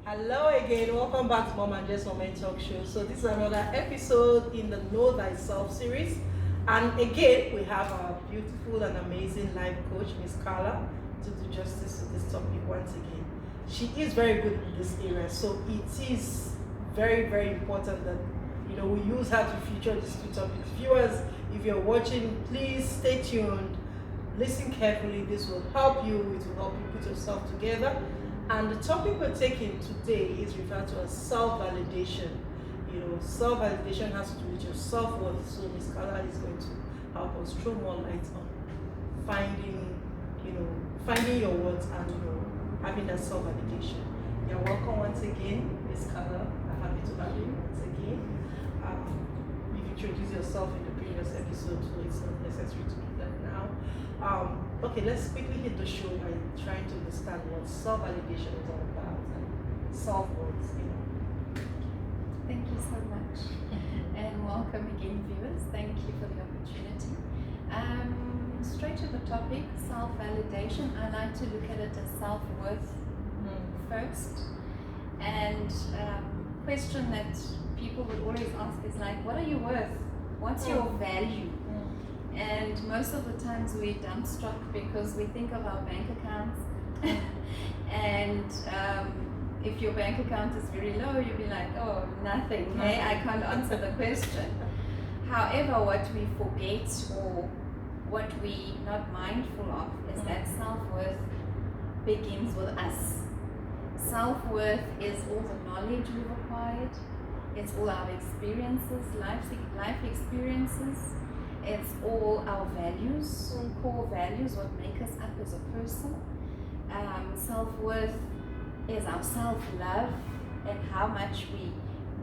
Hello again, welcome back to Mom and Jess Moment Talk Show. So this is another episode in the Know Thyself series. And again, we have our beautiful and amazing life coach, Miss Carla, to do justice to this topic once again. She is very good in this area, so it is very, very important that we use her to feature these two topics. Viewers, if you're watching, please stay tuned, listen carefully. This will help you, it will help you put yourself together. And the topic we're taking today is referred to as self-validation. Self-validation has to do with your self-worth. So Ms. Carla is going to help us throw more light on finding your worth and having that self-validation. You're welcome once again, Ms. Carla. I'm happy to have you once again. You've introduced yourself in the previous episode, so it's not necessary to do that now. Okay, let's quickly hit the show by trying to understand what self-validation is all about and self-worth. Thank you so much, and welcome again, viewers. Thank you for the opportunity. Straight to the topic, self-validation. I like to look at it as self-worth first. And question that people would always ask is like, what are you worth? What's your value? And most of the times we're dumbstruck because we think of our bank accounts and if your bank account is very low, you'll be like, oh, nothing, hey, I can't answer the question. However, what we forget or what we're not mindful of is that self-worth begins with us. Self-worth is all the knowledge we've acquired, it's all our experiences, life experiences. It's all our values, core values, what make us up as a person. Self-worth is our self-love and how much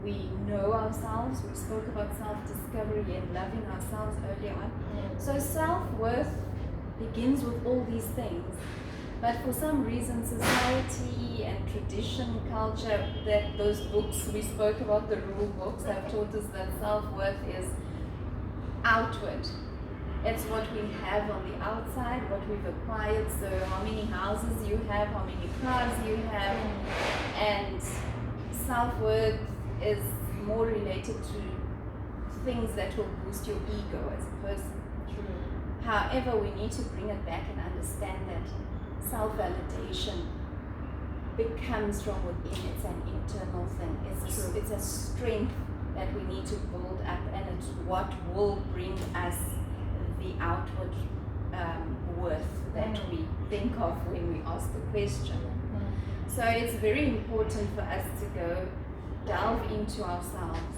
we know ourselves. We spoke about self-discovery and loving ourselves earlier on. So self-worth begins with all these things. But for some reason, society and tradition, culture, that those books we spoke about, the rule books, have taught us that self-worth is outward. It's what we have on the outside, what we've acquired. So how many houses you have, how many cars you have, and self-worth is more related to things that will boost your ego as a person. True. However, we need to bring it back and understand that self-validation becomes from within. It's an internal thing. It's a strength that we need to build up, and it's what will bring us the outward worth that we think of when we ask the question. So it's very important for us to go delve into ourselves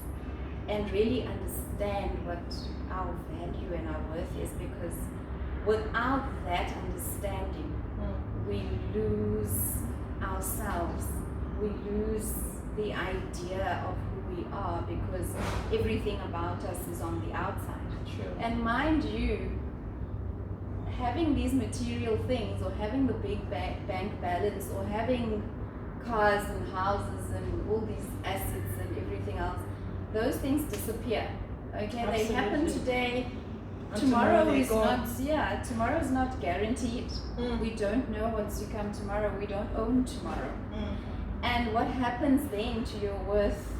and really understand what our value and our worth is, because without that understanding, we lose ourselves, we lose the idea of we are, because everything about us is on the outside. True. And mind you, having these material things, or having the big bank balance, or having cars and houses and all these assets and everything else, those things disappear. Okay, Absolutely. They happen today. And Tomorrow is gone. not. Tomorrow is not guaranteed. We don't know what's to come tomorrow. We don't own tomorrow. And what happens then to your worth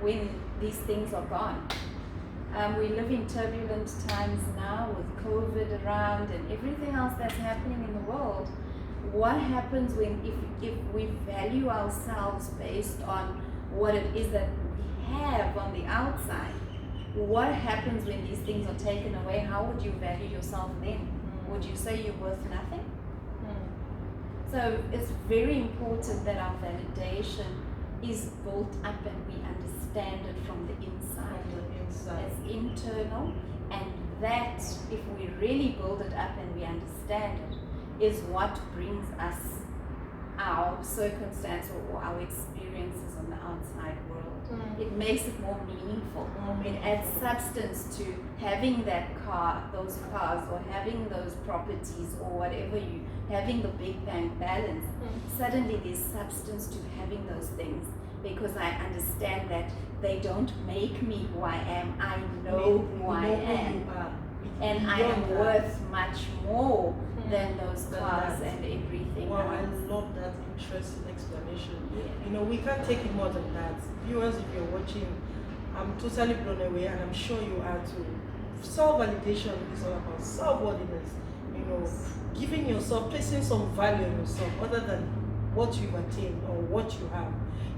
when these things are gone? We live in turbulent times now with COVID around and everything else that's happening in the world. What happens when if we value ourselves based on what it is that we have on the outside? What happens when these things are taken away? How would you value yourself then? Would you say you're worth nothing? So it's very important that our validation is built up and we understand it from the inside. It's internal, and that, if we really build it up and we understand it, is what brings us our circumstance or our experiences on the outside world. It makes it more meaningful. It adds substance to having that car, those cars, or having those properties, or whatever having the big bank balance. Suddenly there's substance to having those things, because I understand that they don't make me who I am. I know who I am. and I am worth much more than those cars and everything Wow, I else. love that interesting explanation. Yeah. You know, we can't take it more than that. Viewers, if you're watching, I'm totally blown away, and I'm sure you are too. Self-validation is all about self-worthiness. You know, giving yourself, placing some value in yourself other than what you've attained or what you have.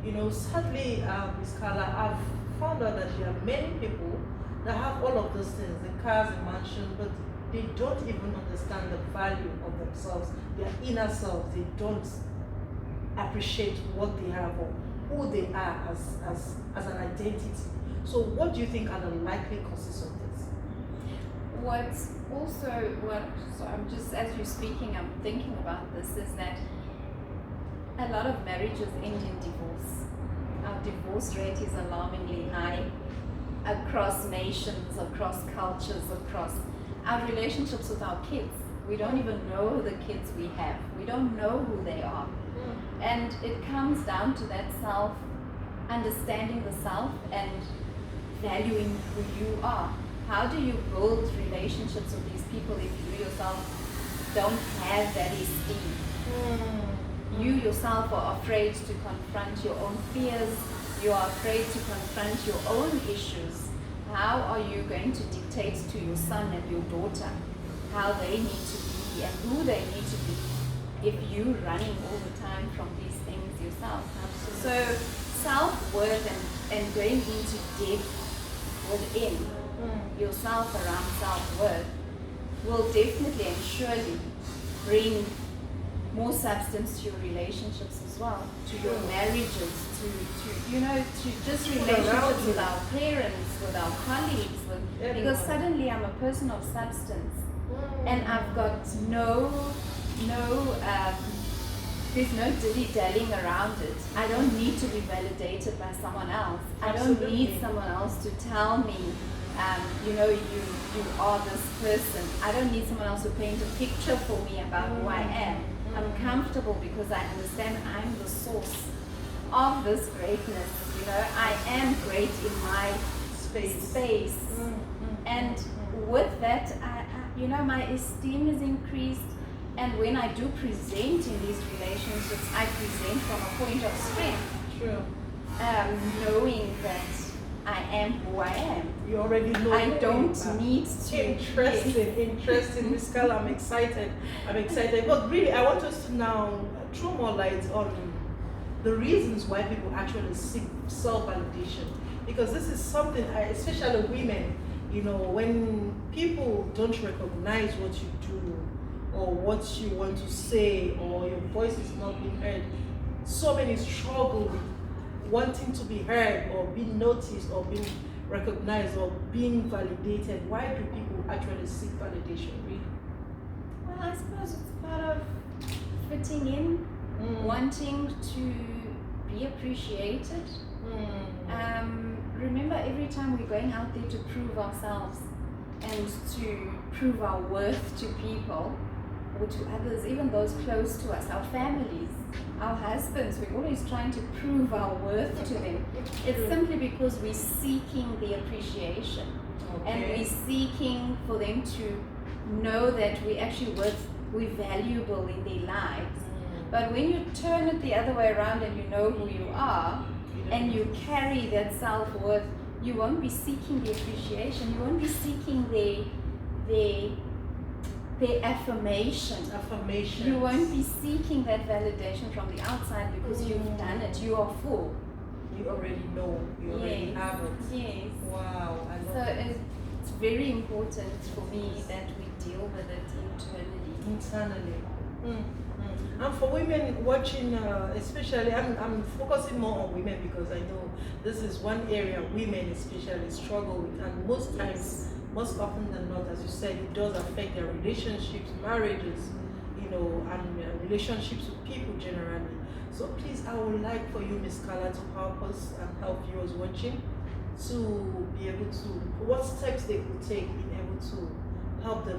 You know, sadly, Ms. Carla, I've found out that there are many people that have all of those things, the cars, the mansion, but they don't even understand the value of themselves, their inner selves. They don't appreciate what they have or who they are as an identity. So what do you think are the likely causes of this? What's also so I'm just, as you're speaking, I'm thinking about this, is that a lot of marriages end in divorce. Our divorce rate is alarmingly high across nations, across cultures, across our relationships with our kids. We don't even know the kids we have. We don't know who they are. And it comes down to that self, understanding the self and valuing who you are. How do you build relationships with these people if you yourself don't have that esteem? You yourself are afraid to confront your own fears. You are afraid to confront your own issues. How are you going to dictate to your son and your daughter how they need to be and who they need to be if you're running all the time from these things yourself? Absolutely. So self-worth and going into depth within yourself around self-worth will definitely and surely bring more substance to your relationships as well, to your marriages, to just relationships with our parents, with our colleagues, because suddenly I'm a person of substance and I've got there's no dilly-dallying around it. I don't need to be validated by someone else. I don't need someone else to tell me, you are this person. I don't need someone else to paint a picture for me about who I am. I'm comfortable because I understand I'm the source of this greatness. I am great in my space. And with that, my esteem is increased. And when I do present in these relationships, I present from a point of strength. True. Knowing that I am who I am. You already know. I don't need to. Interesting, Miss Carla. I'm excited. But really, I want us to now throw more light on the reasons why people actually seek self-validation. Because this is something, especially women, when people don't recognize what you do, or what you want to say, or your voice is not being heard. So many struggle with wanting to be heard, or being noticed, or being recognized, or being validated. Why do people actually seek validation, really? Well, I suppose it's part of fitting in, wanting to be appreciated. Remember, every time we're going out there to prove ourselves and to prove our worth to people, or to others, even those close to us, our families, our husbands, we're always trying to prove our worth to them. It's simply because we're seeking the appreciation, and we're seeking for them to know that we're valuable in their lives. But when you turn it the other way around and you know who you are, and you carry that self-worth, you won't be seeking the appreciation, you won't be seeking the affirmation. You won't be seeking that validation from the outside because you've done it. You are full. You already know. You already have it. Yes. Wow. I love So it. it's very important for me that we deal with it Internally. And for women watching, especially, I'm focusing more on women because I know this is one area women especially struggle with, and most times, most often than not, as you said, it does affect their relationships, marriages, and relationships with people generally. So please, I would like for you, Miss Carla, to help us and help viewers watching to be able to, what steps they could take in able to help them